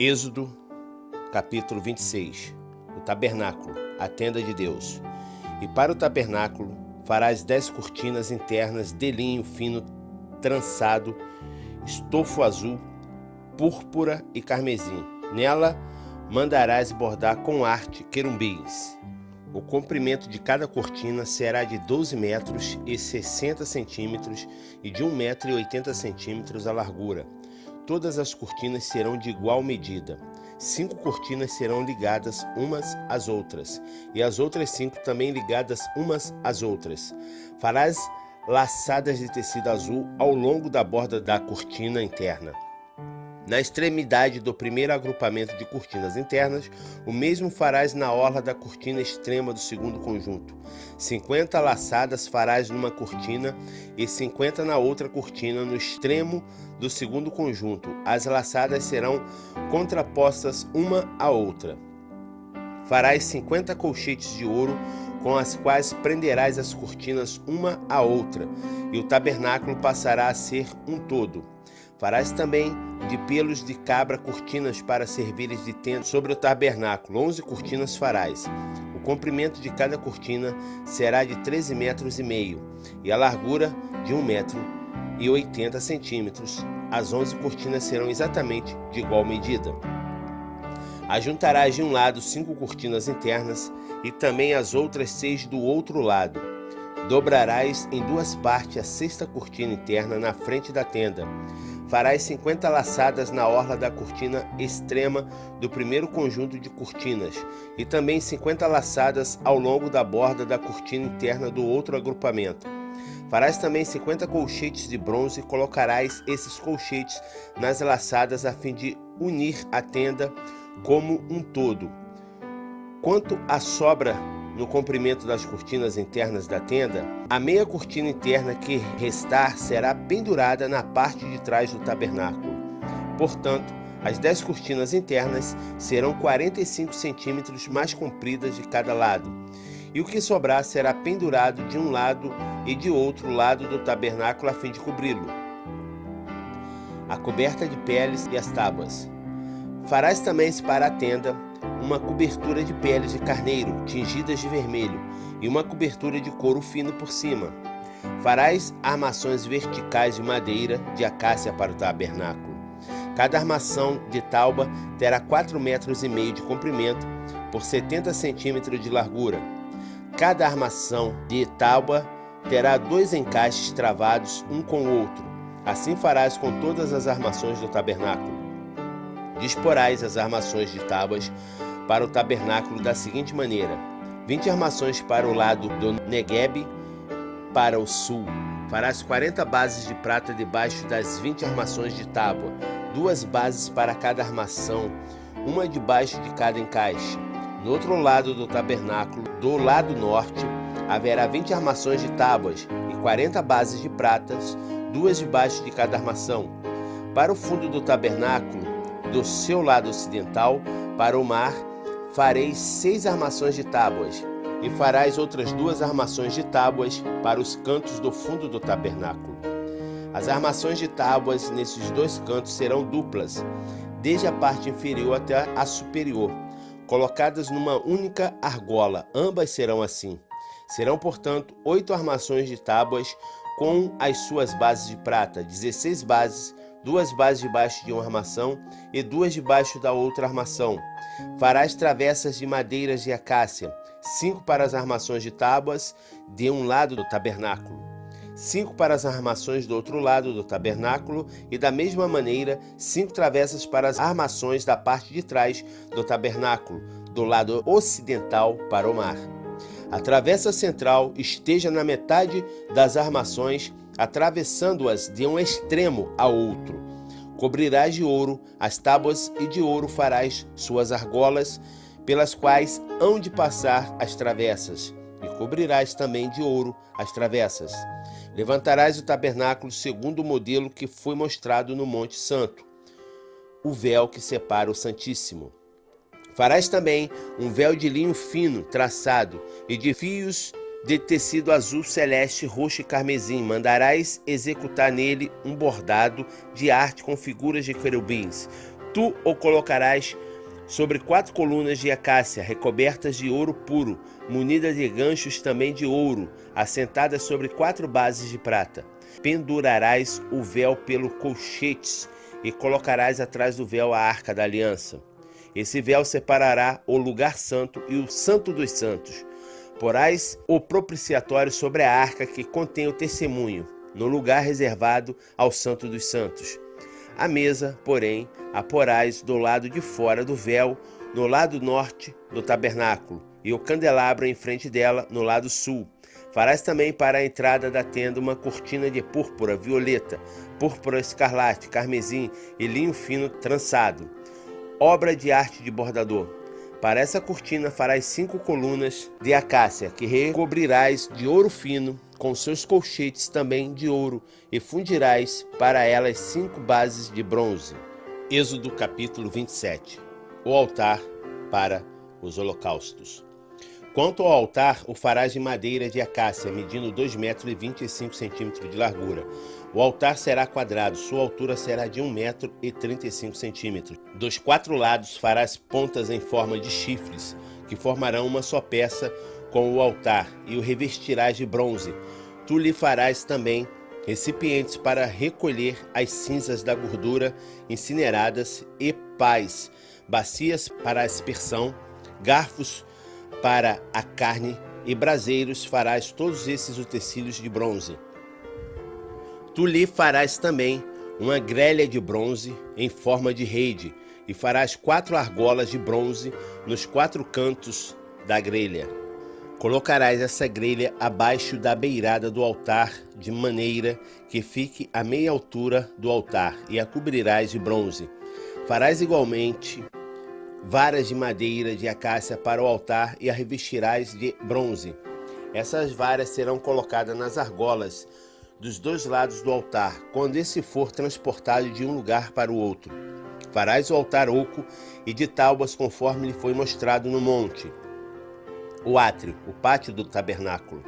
Êxodo, capítulo 26. O tabernáculo, a tenda de Deus. E para o tabernáculo farás 10 cortinas internas de linho fino trançado, estofo azul, púrpura e carmesim. Nela mandarás bordar com arte querumbins. O comprimento de cada cortina será de 12 metros e 60 centímetros e de 1 metro e 80 centímetros a largura. Todas as cortinas serão de igual medida. 5 cortinas serão ligadas umas às outras, e as outras 5 também ligadas umas às outras. Farás laçadas de tecido azul ao longo da borda da cortina interna. Na extremidade do primeiro agrupamento de cortinas internas, o mesmo farás na orla da cortina extrema do segundo conjunto. 50 laçadas farás numa cortina e 50 na outra cortina no extremo do segundo conjunto. As laçadas serão contrapostas uma à outra. Farás 50 colchetes de ouro, com as quais prenderás as cortinas uma à outra, e o tabernáculo passará a ser um todo. Farás também de pelos de cabra cortinas para servires de tenda sobre o tabernáculo. 11 cortinas farás. O comprimento de cada cortina será de 13 metros e meio, e a largura de 1 metro e 80 centímetros. As 11 cortinas serão exatamente de igual medida. Ajuntarás de um lado 5 cortinas internas e também as outras 6 do outro lado. Dobrarás em 2 partes a 6ª cortina interna na frente da tenda. Farás 50 laçadas na orla da cortina extrema do primeiro conjunto de cortinas e também 50 laçadas ao longo da borda da cortina interna do outro agrupamento. Farás também 50 colchetes de bronze e colocarás esses colchetes nas laçadas a fim de unir a tenda como um todo. Quanto à sobra no comprimento das cortinas internas da tenda, a meia cortina interna que restar será pendurada na parte de trás do tabernáculo. Portanto, as 10 cortinas internas serão 45 centímetros mais compridas de cada lado, e o que sobrar será pendurado de um lado e de outro lado do tabernáculo a fim de cobri-lo. A coberta de peles e as tábuas. Farás também para a tenda uma cobertura de peles de carneiro tingidas de vermelho e uma cobertura de couro fino por cima. Farás armações verticais de madeira de acácia para o tabernáculo. Cada armação de tauba terá 4 metros e meio de comprimento por 70 centímetros de largura. Cada armação de tauba terá 2 encaixes travados um com o outro. Assim farás com todas as armações do tabernáculo. Disporás as armações de tábuas para o tabernáculo da seguinte maneira: 20 armações para o lado do Neguebe, para o sul. Farás 40 bases de prata debaixo das 20 armações de tábua, 2 bases para cada armação, uma debaixo de cada encaixe. No outro lado do tabernáculo, do lado norte, haverá 20 armações de tábuas e 40 bases de pratas, 2 debaixo de cada armação. Para o fundo do tabernáculo, do seu lado ocidental, para o mar, fareis 6 armações de tábuas, e farás outras 2 armações de tábuas para os cantos do fundo do tabernáculo. As armações de tábuas nesses 2 cantos serão duplas, desde a parte inferior até a superior, colocadas numa única argola. Ambas serão assim. Serão, portanto, 8 armações de tábuas com as suas bases de prata, 16 bases, 2 bases debaixo de uma armação e 2 debaixo da outra armação. Farás travessas de madeiras de acácia, 5 para as armações de tábuas de um lado do tabernáculo, 5 para as armações do outro lado do tabernáculo e, da mesma maneira, 5 travessas para as armações da parte de trás do tabernáculo, do lado ocidental para o mar. A travessa central esteja na metade das armações, atravessando-as de um extremo a outro. Cobrirás de ouro as tábuas e de ouro farás suas argolas, pelas quais hão de passar as travessas, e cobrirás também de ouro as travessas. Levantarás o tabernáculo segundo o modelo que foi mostrado no Monte Santo, o véu que separa o Santíssimo. Farás também um véu de linho fino, traçado, e de fios de tecido azul celeste, roxo e carmesim. Mandarás executar nele um bordado de arte com figuras de querubins, Tu o colocarás sobre 4 colunas de acácia, recobertas de ouro puro, munidas de ganchos também de ouro, assentadas sobre 4 bases de prata. Pendurarás o véu pelo colchetes e colocarás atrás do véu a arca da aliança. Esse véu separará o lugar santo e o santo dos santos. Porás o propiciatório sobre a arca que contém o testemunho, no lugar reservado ao santo dos santos. A mesa, porém, a porás do lado de fora do véu, no lado norte do tabernáculo, e o candelabro em frente dela, no lado sul. Farás também para a entrada da tenda uma cortina de púrpura, violeta, púrpura escarlate, carmesim e linho fino trançado, obra de arte de bordador. Para essa cortina farás 5 colunas de acácia, que recobrirás de ouro fino, com seus colchetes também de ouro, e fundirás para elas 5 bases de bronze. Êxodo capítulo 27. O altar para os holocaustos. Quanto ao altar, o farás de madeira de acácia, medindo 2,25 m de largura. O altar será quadrado, sua altura será de 1,35 m. Dos 4 lados farás pontas em forma de chifres, que formarão uma só peça com o altar, e o revestirás de bronze. Tu lhe farás também recipientes para recolher as cinzas da gordura incineradas e pás, bacias para a aspersão, garfos para a carne e braseiros. Farás todos esses utensílios de bronze. Tu lhe farás também uma grelha de bronze em forma de rede, e farás 4 argolas de bronze nos 4 cantos da grelha. Colocarás essa grelha abaixo da beirada do altar, de maneira que fique à meia altura do altar, e a cobrirás de bronze. Farás igualmente varas de madeira de acácia para o altar, e a revestirás de bronze. Essas varas serão colocadas nas argolas dos 2 lados do altar, quando esse for transportado de um lugar para o outro. Farás o altar oco e de tábuas, conforme lhe foi mostrado no monte. O átrio, o pátio do tabernáculo.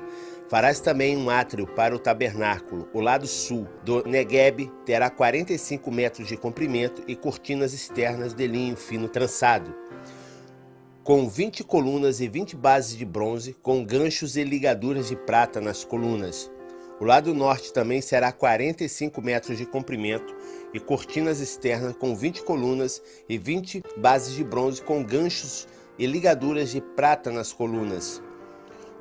Farás também um átrio para o tabernáculo. O lado sul do Negueb terá 45 metros de comprimento e cortinas externas de linho fino trançado, com 20 colunas e 20 bases de bronze, com ganchos e ligaduras de prata nas colunas. O lado norte também será 45 metros de comprimento e cortinas externas com 20 colunas e 20 bases de bronze, com ganchos e ligaduras de prata nas colunas.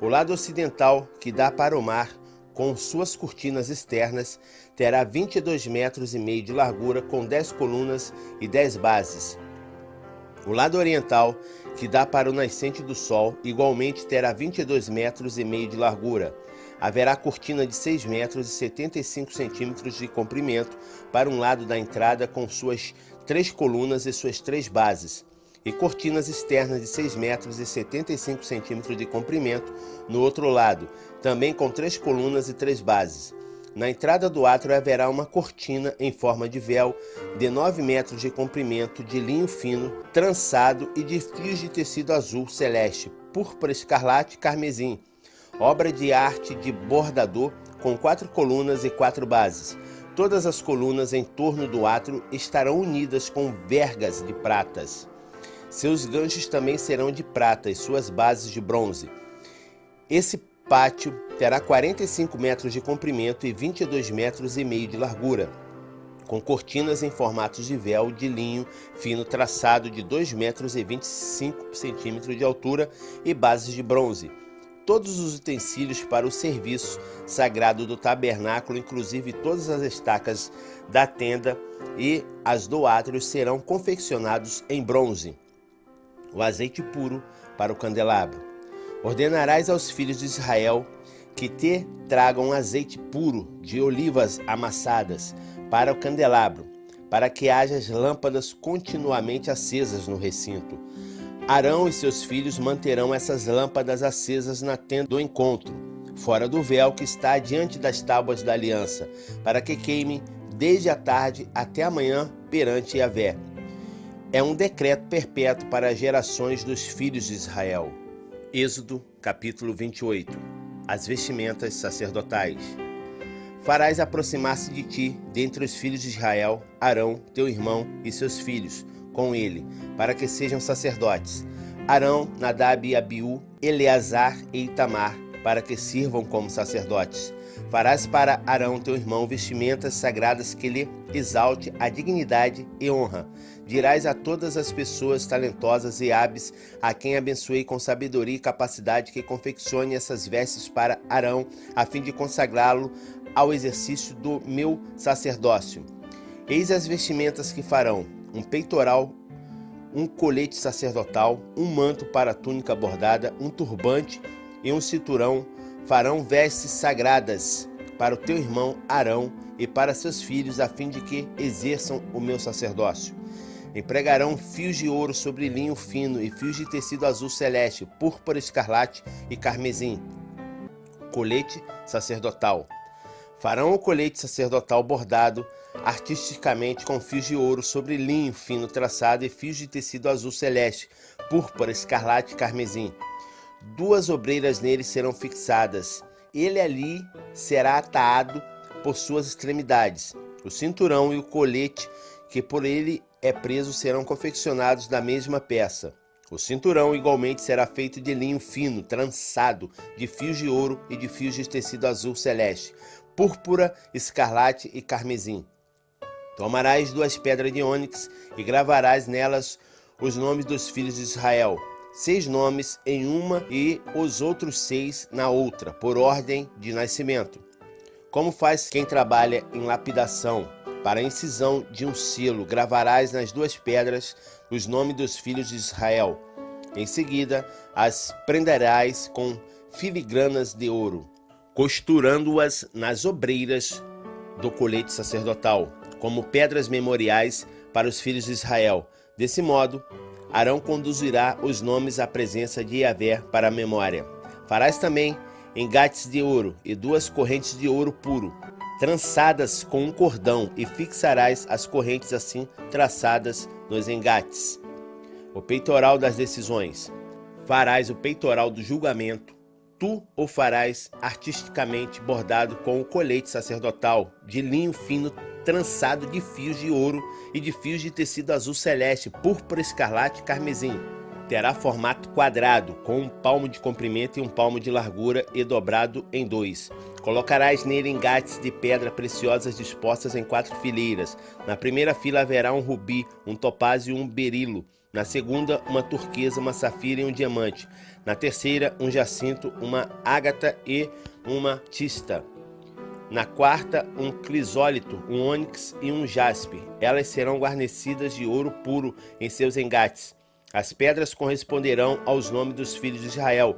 O lado ocidental, que dá para o mar, com suas cortinas externas, terá 22,5 metros de largura, com 10 colunas e 10 bases. O lado oriental, que dá para o nascente do sol, igualmente terá 22,5 metros de largura. Haverá cortina de 6 metros e 75 centímetros de comprimento para um lado da entrada, com suas 3 colunas e suas 3 bases, e cortinas externas de 6 metros e 75 centímetros de comprimento no outro lado, também com 3 colunas e 3 bases. Na entrada do átrio haverá uma cortina em forma de véu de 9 metros de comprimento, de linho fino, trançado e de fios de tecido azul celeste, púrpura escarlate e carmesim, obra de arte de bordador, com 4 colunas e 4 bases. Todas as colunas em torno do átrio estarão unidas com vergas de pratas. Seus ganchos também serão de prata e suas bases de bronze. Esse pátio terá 45 metros de comprimento e 22,5 metros de largura, com cortinas em formatos de véu de linho fino traçado de 2,25 metros de altura e bases de bronze. Todos os utensílios para o serviço sagrado do tabernáculo, inclusive todas as estacas da tenda e as do átrio, serão confeccionados em bronze. O azeite puro para o candelabro. Ordenarás aos filhos de Israel que te tragam azeite puro de olivas amassadas para o candelabro, para que haja as lâmpadas continuamente acesas no recinto. Arão e seus filhos manterão essas lâmpadas acesas na tenda do encontro, fora do véu que está diante das tábuas da aliança, para que queimem desde a tarde até a manhã perante Yahvé. É um decreto perpétuo para as gerações dos filhos de Israel. Êxodo, capítulo 28. As vestimentas sacerdotais. Farás aproximar-se de ti, dentre os filhos de Israel, Arão, teu irmão, e seus filhos, com ele, para que sejam sacerdotes. Arão, Nadab e Abiú, Eleazar e Itamar, para que sirvam como sacerdotes. Farás para Arão, teu irmão, vestimentas sagradas que lhe exalte a dignidade e honra. Dirás a todas as pessoas talentosas e hábeis, a quem abençoei com sabedoria e capacidade, que confeccione essas vestes para Arão, a fim de consagrá-lo ao exercício do meu sacerdócio. Eis as vestimentas que farão: um peitoral, um colete sacerdotal, um manto para a túnica bordada, um turbante e um cinturão. Farão vestes sagradas para o teu irmão Arão e para seus filhos, a fim de que exerçam o meu sacerdócio. Empregarão fios de ouro sobre linho fino e fios de tecido azul celeste, púrpura, escarlate e carmesim. Colete sacerdotal. Farão o colete sacerdotal bordado artisticamente com fios de ouro sobre linho fino traçado e fios de tecido azul celeste, púrpura, escarlate e carmesim. 2 obreiras nele serão fixadas. Ele ali será atado por suas extremidades. O cinturão e o colete que por ele é preso serão confeccionados da mesma peça. O cinturão igualmente será feito de linho fino, trançado, de fios de ouro e de fios de tecido azul celeste, púrpura, escarlate e carmesim. Tomarás 2 pedras de ônix e gravarás nelas os nomes dos filhos de Israel, 6 nomes em uma e os outros 6 na outra, por ordem de nascimento. Como faz quem trabalha em lapidação, para a incisão de um selo, gravarás nas 2 pedras os nomes dos filhos de Israel. Em seguida, as prenderás com filigranas de ouro, costurando-as nas obreiras do colete sacerdotal, como pedras memoriais para os filhos de Israel. Desse modo, Arão conduzirá os nomes à presença de Yahvé para a memória. Farás também engates de ouro e 2 correntes de ouro puro, trançadas com um cordão, e fixarás as correntes assim traçadas nos engates. O peitoral das decisões. Farás o peitoral do julgamento. Tu o farás artisticamente bordado com o colete sacerdotal, de linho fino trançado de fios de ouro e de fios de tecido azul celeste, púrpura, escarlate e carmesim. Terá formato quadrado, com 1 palmo de comprimento e 1 palmo de largura, e dobrado em 2. Colocarás nele engates de pedra preciosas dispostas em 4 fileiras. Na primeira fila haverá um rubi, um topázio e um berilo. Na segunda, uma turquesa, uma safira e um diamante. Na terceira, um jacinto, uma ágata e uma tista. Na quarta, um crisólito, um ônix e um jaspe. Elas serão guarnecidas de ouro puro em seus engates. As pedras corresponderão aos nomes dos filhos de Israel,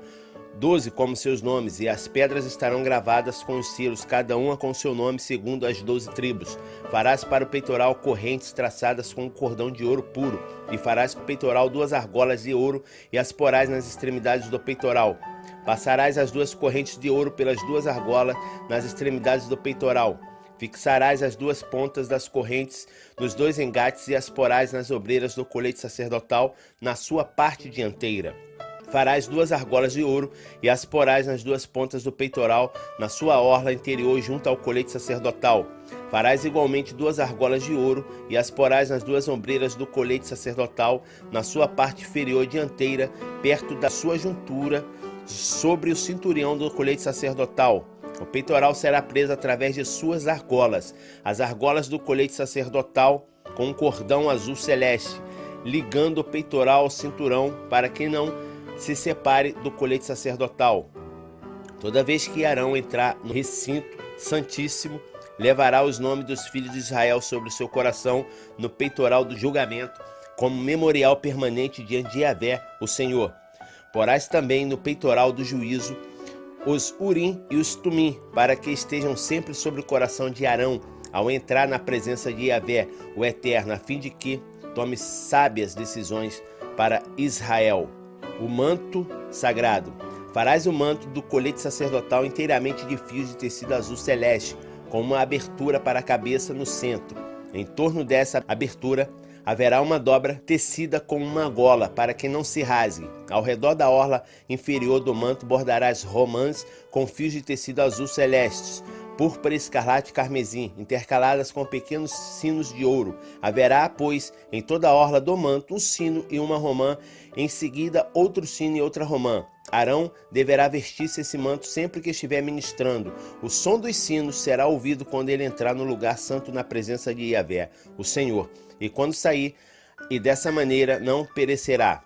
12 como seus nomes, e as pedras estarão gravadas com os selos, cada uma com seu nome, segundo as 12 tribos. Farás para o peitoral correntes traçadas com um cordão de ouro puro, e farás para o peitoral 2 argolas de ouro, e as porás nas extremidades do peitoral. Passarás as 2 correntes de ouro pelas 2 argolas nas extremidades do peitoral. Fixarás as 2 pontas das correntes nos 2 engates e as porás nas obreiras do colete sacerdotal na sua parte dianteira. Farás 2 argolas de ouro e as porás nas 2 pontas do peitoral na sua orla interior junto ao colete sacerdotal. Farás igualmente 2 argolas de ouro e as porás nas 2 ombreiras do colete sacerdotal na sua parte inferior dianteira, perto da sua juntura, sobre o cinturão do colete sacerdotal. O peitoral será preso através de suas argolas, as argolas do colete sacerdotal, com um cordão azul celeste, ligando o peitoral ao cinturão para que não se separe do colete sacerdotal. Toda vez que Arão entrar no recinto santíssimo, levará os nomes dos filhos de Israel sobre o seu coração no peitoral do julgamento, como memorial permanente diante de Yahvé, o Senhor. Porás também no peitoral do juízo os Urim e os Tumim, para que estejam sempre sobre o coração de Arão, ao entrar na presença de Yahvé, o Eterno, a fim de que tome sábias decisões para Israel. O manto sagrado. Farás o manto do colete sacerdotal inteiramente de fios de tecido azul celeste, com uma abertura para a cabeça no centro. Em torno dessa abertura haverá uma dobra tecida com uma gola, para que não se rasgue. Ao redor da orla inferior do manto bordarás romãs com fios de tecido azul celestes, púrpura, escarlate e carmesim, intercaladas com pequenos sinos de ouro. Haverá, pois, em toda a orla do manto um sino e uma romã, em seguida outro sino e outra romã. Arão deverá vestir-se esse manto sempre que estiver ministrando. O som dos sinos será ouvido quando ele entrar no lugar santo na presença de Yahvé, o Senhor, e quando sair, e dessa maneira não perecerá.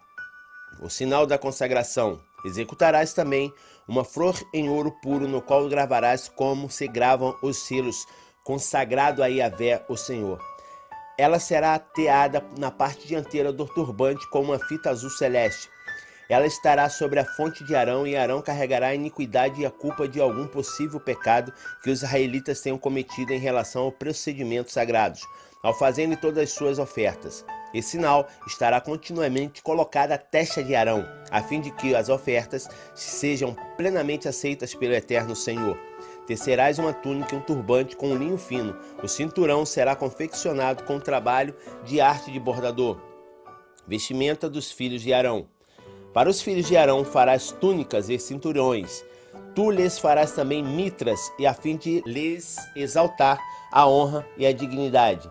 O sinal da consagração. Executarás também uma flor em ouro puro, no qual gravarás como se gravam os selos, consagrado a Yahvé, o Senhor. Ela será ateada na parte dianteira do turbante com uma fita azul celeste. Ela estará sobre a fonte de Arão, e Arão carregará a iniquidade e a culpa de algum possível pecado que os israelitas tenham cometido em relação ao procedimentos sagrados, ao fazerem todas as suas ofertas. Esse sinal estará continuamente colocado à testa de Arão, a fim de que as ofertas sejam plenamente aceitas pelo Eterno Senhor. Tecerás uma túnica e um turbante com um linho fino. O cinturão será confeccionado com trabalho de arte de bordador. Vestimenta dos filhos de Arão. Para os filhos de Arão farás túnicas e cinturões. Tu lhes farás também mitras, e a fim de lhes exaltar a honra e a dignidade.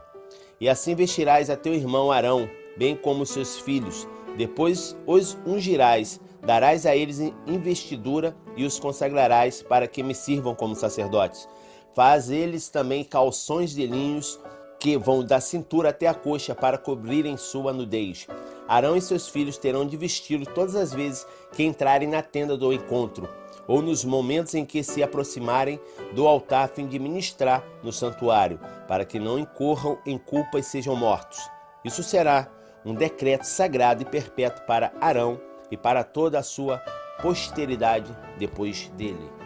E assim vestirás a teu irmão Arão, bem como seus filhos. Depois os ungirás, darás a eles investidura e os consagrarás para que me sirvam como sacerdotes. Faz eles também calções de linhos que vão da cintura até a coxa para cobrirem sua nudez. Arão e seus filhos terão de vesti-lo todas as vezes que entrarem na tenda do encontro, ou nos momentos em que se aproximarem do altar a fim de ministrar no santuário, para que não incorram em culpa e sejam mortos. Isso será um decreto sagrado e perpétuo para Arão e para toda a sua posteridade depois dele.